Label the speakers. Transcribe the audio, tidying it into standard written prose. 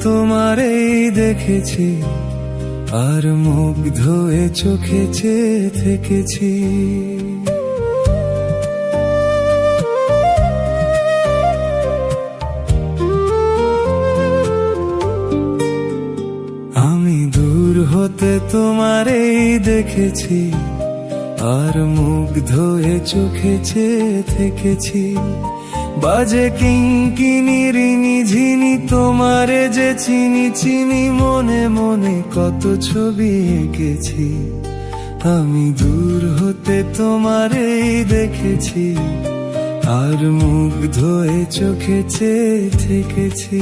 Speaker 1: তোমারেই দেখেছি, আর মুগ্ধ হয়ে চোখে চেয়ে থেকেছি। আমি দূর হতে তোমারেই দেখেছি, আর মুগ্ধ হয়ে চোখে চেয়ে থেকেছি। বাজে কিঙ্কিনি ঝিনি তোমারে যে চিনি চিনি, মনে মনে কত ছবি এঁকেছি। আমি দূর হতে তোমারেই দেখেছি, আর মুগ্ধ হয়ে চোখে চেয়ে থেকেছি।